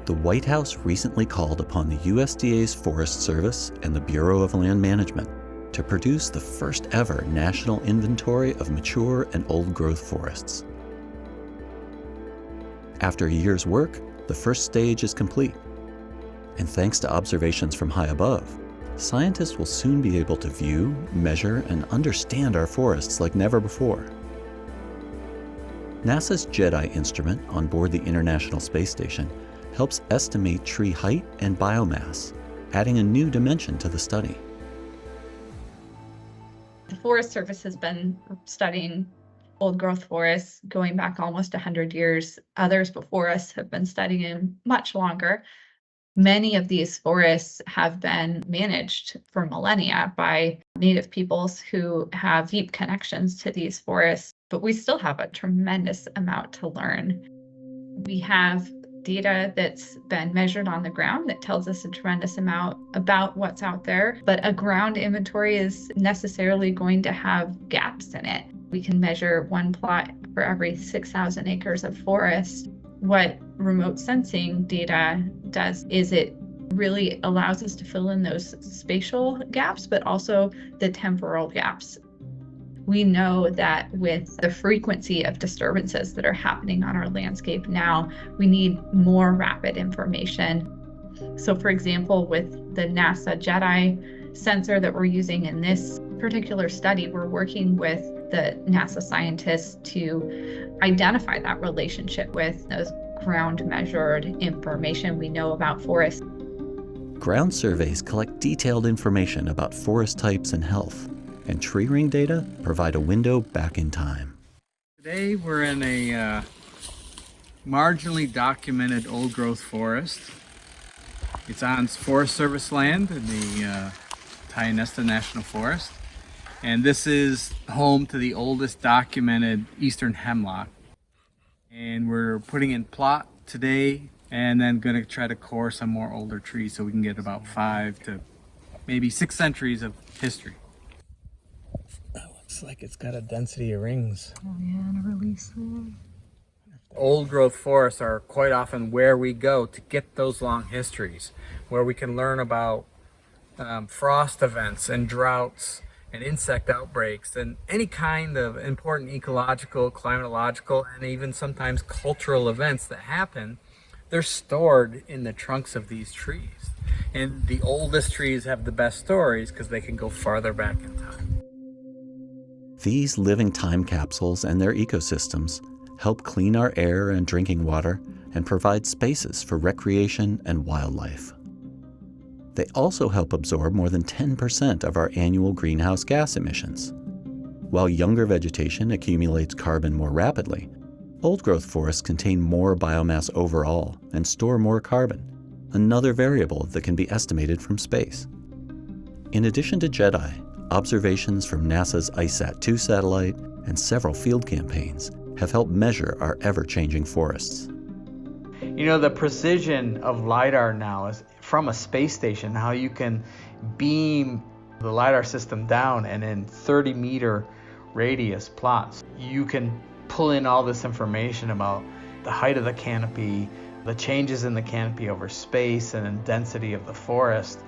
The White House recently called upon the USDA's Forest Service and the Bureau of Land Management to produce the first ever national inventory of mature and old-growth forests. After a year's work, the first stage is complete. And thanks to observations from high above, scientists will soon be able to view, measure, and understand our forests like never before. NASA's GEDI instrument on board the International Space Station helps estimate tree height and biomass, adding a new dimension to the study. The Forest Service has been studying old-growth forests going back almost 100 years. Others before us have been studying much longer. Many of these forests have been managed for millennia by Native peoples who have deep connections to these forests, but we still have a tremendous amount to learn. We have data that's been measured on the ground that tells us a tremendous amount about what's out there, but a ground inventory is necessarily going to have gaps in it. We can measure one plot for every 6,000 acres of forest. What remote sensing data does is it really allows us to fill in those spatial gaps, but also the temporal gaps. We know that with the frequency of disturbances that are happening on our landscape now, we need more rapid information. So for example, with the NASA GEDI sensor that we're using in this particular study, we're working with the NASA scientists to identify that relationship with those ground measured information we know about forests. Ground surveys collect detailed information about forest types and health, and tree ring data provide a window back in time. Today we're in a marginally documented old-growth forest. It's on Forest Service land in the Tyutmanov National Forest. And this is home to the oldest documented eastern hemlock. And we're putting in plot today and then going to try to core some more older trees so we can get about 5 to maybe 6 centuries of history. Looks like it's got a density of rings. Oh yeah, and a release there. Old growth forests are quite often where we go to get those long histories, where we can learn about frost events and droughts and insect outbreaks and any kind of important ecological, climatological, and even sometimes cultural events that happen. They're stored in the trunks of these trees. And the oldest trees have the best stories because they can go farther back in time. These living time capsules and their ecosystems help clean our air and drinking water and provide spaces for recreation and wildlife. They also help absorb more than 10% of our annual greenhouse gas emissions. While younger vegetation accumulates carbon more rapidly, old-growth forests contain more biomass overall and store more carbon, another variable that can be estimated from space. In addition to GEDI, observations from NASA's ISAT-2 satellite and several field campaigns have helped measure our ever-changing forests. You know, the precision of LiDAR now is from a space station, how you can beam the LiDAR system down and in 30-meter radius plots, you can pull in all this information about the height of the canopy, the changes in the canopy over space and in density of the forest.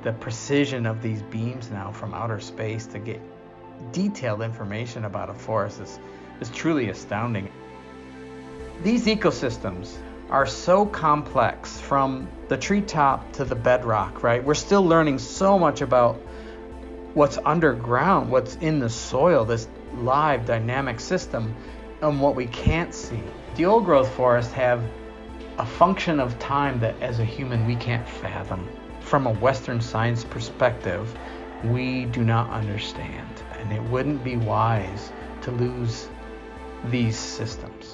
The precision of these beams now from outer space to get detailed information about a forest is truly astounding. These ecosystems are so complex from the treetop to the bedrock, right? We're still learning so much about what's underground, what's in the soil, this live dynamic system, and what we can't see. The old growth forests have a function of time that as a human we can't fathom. From a Western science perspective, we do not understand, and it wouldn't be wise to lose these systems.